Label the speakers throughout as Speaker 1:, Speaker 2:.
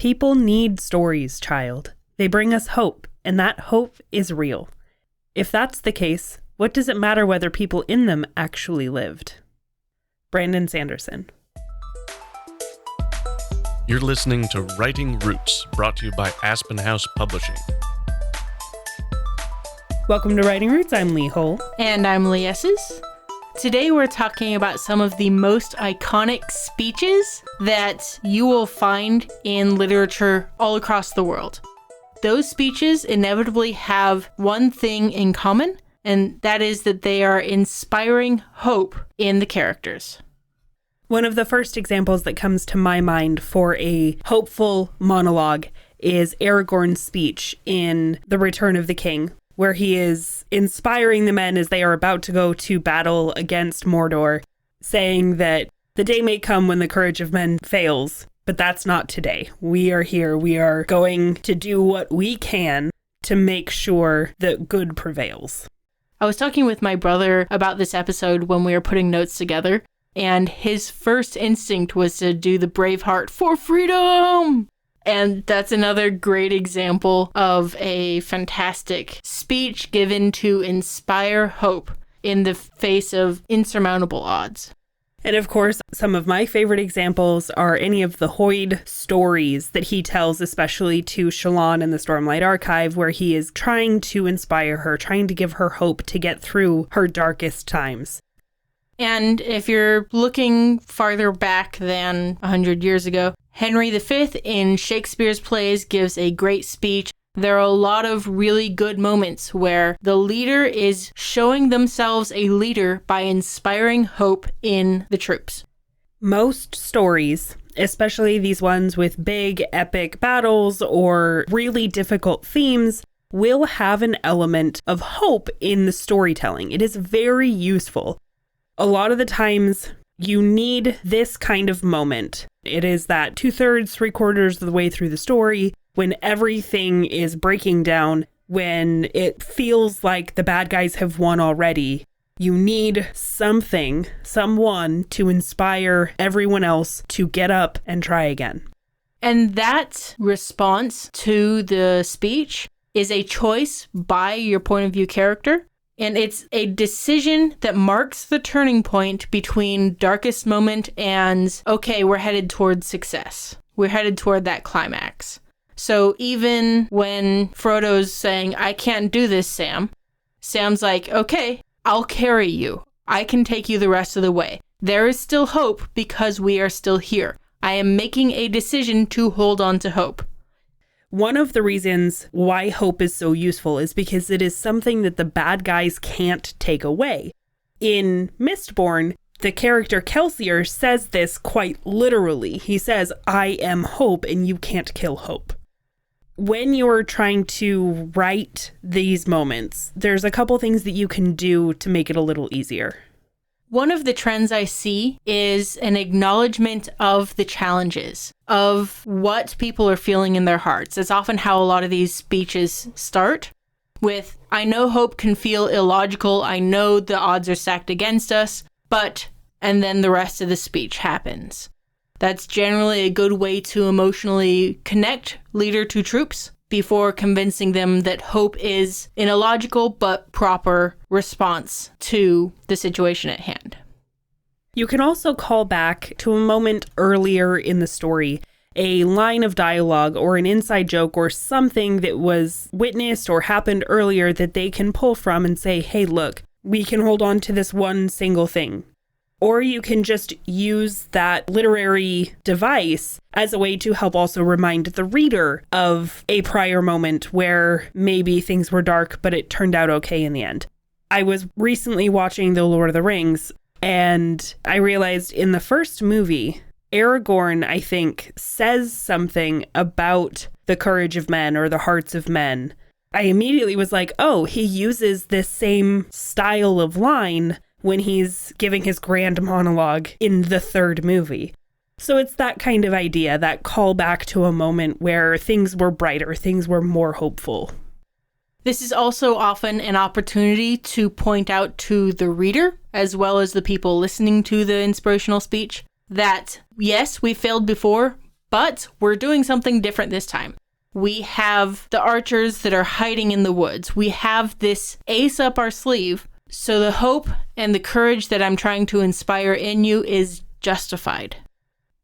Speaker 1: People need stories, child. They bring us hope, and that hope is real. If that's the case, what does it matter whether people in them actually lived? Brandon Sanderson.
Speaker 2: You're listening to Writing Roots, brought to you by Aspen House Publishing.
Speaker 1: Welcome to Writing Roots. I'm Lee Hull.
Speaker 3: And I'm Lee Esses. Today we're talking about some of the most iconic speeches that you will find in literature all across the world. Those speeches inevitably have one thing in common, and that is that they are inspiring hope in the characters.
Speaker 1: One of the first examples that comes to my mind for a hopeful monologue is Aragorn's speech in The Return of the King, where he is inspiring the men as they are about to go to battle against Mordor, saying that the day may come when the courage of men fails, but that's not today. We are here. We are going to do what we can to make sure that good prevails.
Speaker 3: I was talking with my brother about this episode when we were putting notes together, and his first instinct was to do the Braveheart for freedom. And that's another great example of a fantastic speech given to inspire hope in the face of insurmountable odds.
Speaker 1: And of course, some of my favorite examples are any of the Hoid stories that he tells, especially to Shallan in the Stormlight Archive, where he is trying to inspire her, trying to give her hope to get through her darkest times.
Speaker 3: And if you're looking farther back than 100 years ago, Henry V in Shakespeare's plays gives a great speech. There are a lot of really good moments where the leader is showing themselves a leader by inspiring hope in the troops.
Speaker 1: Most stories, especially these ones with big epic battles or really difficult themes, will have an element of hope in the storytelling. It is very useful. A lot of the times, you need this kind of moment. It is that 2/3, 3/4 of the way through the story, when everything is breaking down, when it feels like the bad guys have won already. You need something, someone to inspire everyone else to get up and try again.
Speaker 3: And that response to the speech is a choice by your point of view character. And it's a decision that marks the turning point between darkest moment and, okay, we're headed towards success. We're headed toward that climax. So even when Frodo's saying, I can't do this, Sam, Sam's like, okay, I'll carry you. I can take you the rest of the way. There is still hope because we are still here. I am making a decision to hold on to hope.
Speaker 1: One of the reasons why hope is so useful is because it is something that the bad guys can't take away. In Mistborn, the character Kelsier says this quite literally. He says, I am hope and you can't kill hope. When you're trying to write these moments, there's a couple things that you can do to make it a little easier.
Speaker 3: One of the trends I see is an acknowledgement of the challenges, of what people are feeling in their hearts. It's often how a lot of these speeches start with, I know hope can feel illogical, I know the odds are stacked against us, but, and then the rest of the speech happens. That's generally a good way to emotionally connect leader to troops before convincing them that hope is an illogical but proper response to the situation at hand.
Speaker 1: You can also call back to a moment earlier in the story, a line of dialogue or an inside joke or something that was witnessed or happened earlier that they can pull from and say, hey, look, we can hold on to this one single thing. Or you can just use that literary device as a way to help also remind the reader of a prior moment where maybe things were dark, but it turned out okay in the end. I was recently watching The Lord of the Rings, and I realized in the first movie, Aragorn, I think, says something about the courage of men or the hearts of men. I immediately was like, oh, he uses this same style of line when he's giving his grand monologue in the third movie. So it's that kind of idea, that callback to a moment where things were brighter, things were more hopeful.
Speaker 3: This is also often an opportunity to point out to the reader, as well as the people listening to the inspirational speech, that yes, we failed before, But we're doing something different this time. We have the archers that are hiding in the woods. We have this ace up our sleeve. So the hope and the courage that I'm trying to inspire in you is justified.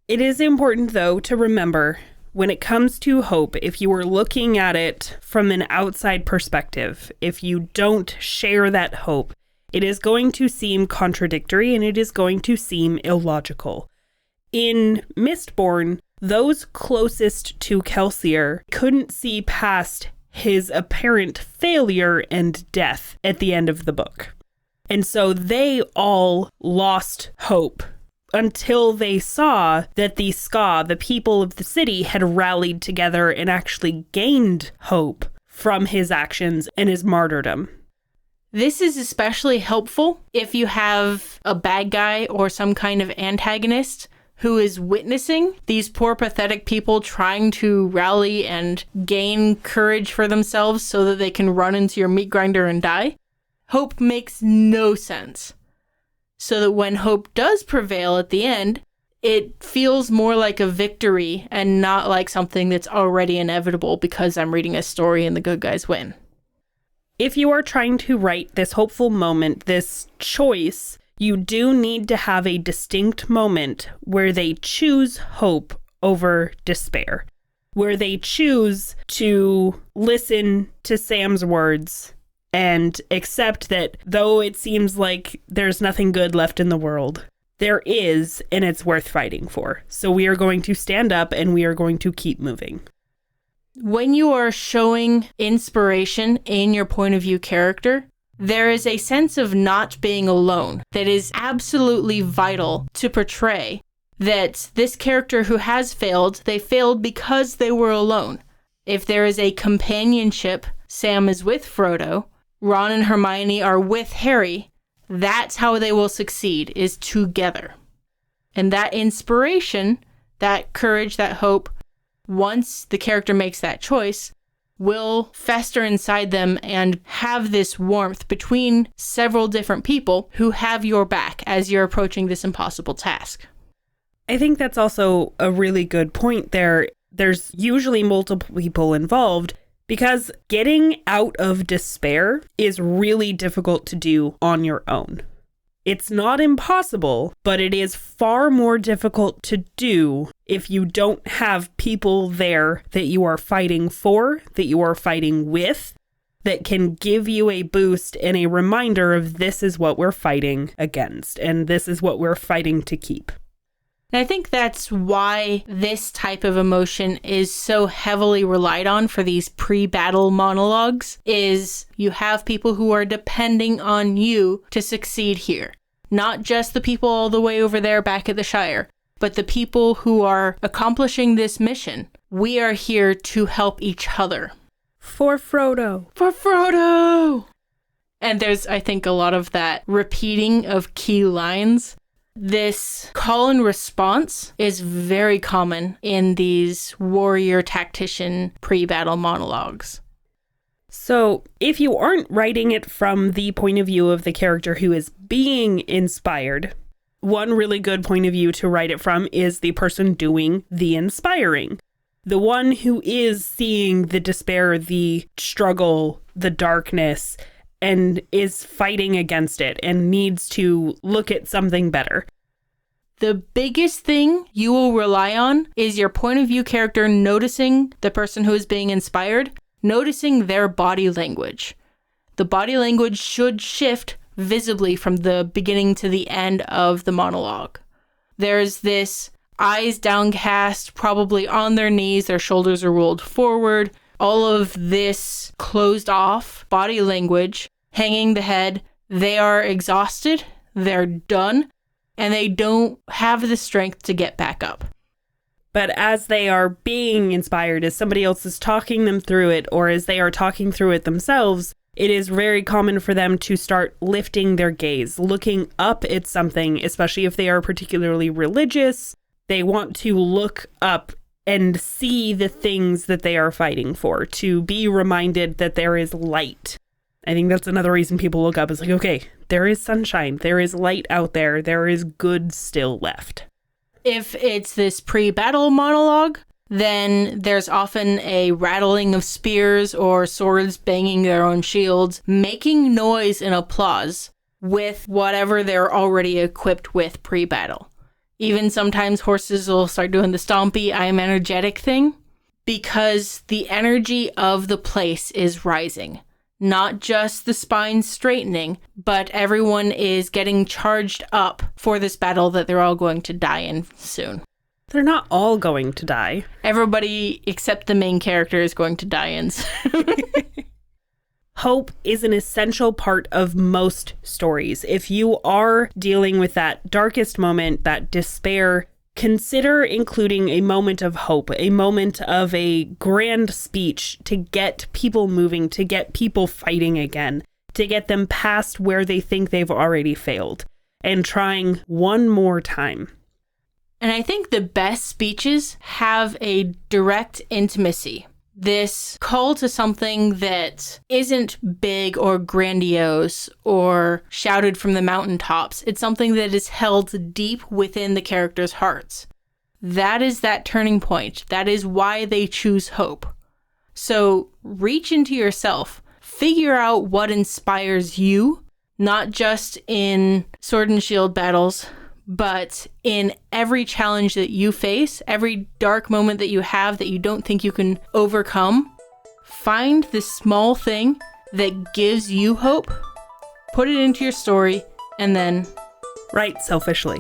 Speaker 1: It is important, though, to remember when it comes to hope, if you are looking at it from an outside perspective, if you don't share that hope, it is going to seem contradictory and it is going to seem illogical. In Mistborn, those closest to Kelsier couldn't see past his apparent failure and death at the end of the book. And so they all lost hope until they saw that the Ska, the people of the city, had rallied together and actually gained hope from his actions and his martyrdom.
Speaker 3: This is especially helpful if you have a bad guy or some kind of antagonist who is witnessing these poor, pathetic people trying to rally and gain courage for themselves so that they can run into your meat grinder and die. Hope makes no sense. So that when hope does prevail at the end, it feels more like a victory and not like something that's already inevitable because I'm reading a story and the good guys win.
Speaker 1: If you are trying to write this hopeful moment, this choice, you do need to have a distinct moment where they choose hope over despair, where they choose to listen to Sam's words and accept that though it seems like there's nothing good left in the world, there is, and it's worth fighting for. So we are going to stand up and we are going to keep moving.
Speaker 3: When you are showing inspiration in your point of view character, there is a sense of not being alone that is absolutely vital to portray that this character who has failed, they failed because they were alone. If there is a companionship, Sam is with Frodo, Ron and Hermione are with Harry, that's how they will succeed, is together. And that inspiration, that courage, that hope, once the character makes that choice, will fester inside them and have this warmth between several different people who have your back as you're approaching this impossible task.
Speaker 1: I think that's also a really good point there. There's usually multiple people involved because getting out of despair is really difficult to do on your own. It's not impossible, but it is far more difficult to do if you don't have people there that you are fighting for, that you are fighting with, that can give you a boost and a reminder of this is what we're fighting against, and this is what we're fighting to keep.
Speaker 3: And I think that's why this type of emotion is so heavily relied on for these pre-battle monologues, is you have people who are depending on you to succeed here. Not just the people all the way over there back at the Shire, but the people who are accomplishing this mission. We are here to help each other.
Speaker 1: For Frodo.
Speaker 3: For Frodo! And there's, I think, a lot of that repeating of key lines. This call and response is very common in these warrior tactician pre-battle monologues.
Speaker 1: So if you aren't writing it from the point of view of the character who is being inspired, one really good point of view to write it from is the person doing the inspiring. The one who is seeing the despair, the struggle, the darkness, and is fighting against it and needs to look at something better.
Speaker 3: The biggest thing you will rely on is your point of view character noticing the person who is being inspired, noticing their body language. The body language should shift visibly from the beginning to the end of the monologue. There's this eyes downcast, probably on their knees, their shoulders are rolled forward, all of this closed off body language, hanging the head. They are exhausted, they're done, and they don't have the strength to get back up.
Speaker 1: But as they are being inspired, as somebody else is talking them through it, or as they are talking through it themselves, it is very common for them to start lifting their gaze, looking up at something, especially if they are particularly religious. They want to look up and see the things that they are fighting for, to be reminded that there is light. I think that's another reason people look up. It's like, okay, there is sunshine, there is light out there, there is good still left.
Speaker 3: If it's this pre-battle monologue, then there's often a rattling of spears or swords banging their own shields, making noise and applause with whatever they're already equipped with pre-battle. Even sometimes horses will start doing the stompy, I'm energetic thing, because the energy of the place is rising. Not just the spine straightening, but everyone is getting charged up for this battle that they're all going to die in soon.
Speaker 1: They're not all going to die.
Speaker 3: Everybody except the main character is going to die in soon.
Speaker 1: Hope is an essential part of most stories. If you are dealing with that darkest moment, that despair, consider including a moment of hope, a moment of a grand speech to get people moving, to get people fighting again, to get them past where they think they've already failed, and trying one more time.
Speaker 3: And I think the best speeches have a direct intimacy. This call to something that isn't big or grandiose or shouted from the mountaintops. It's something that is held deep within the characters' hearts. That is that turning point. That is why they choose hope. So reach into yourself. Figure out what inspires you, not just in sword and shield battles, but in every challenge that you face, every dark moment that you have that you don't think you can overcome. Find the small thing that gives you hope, put it into your story, and then
Speaker 1: write selfishly.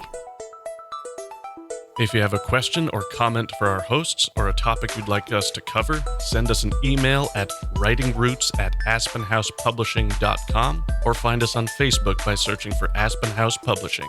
Speaker 2: If you have a question or comment for our hosts or a topic you'd like us to cover, send us an email at writingroots@aspenhousepublishing.com or find us on Facebook by searching for Aspen House Publishing.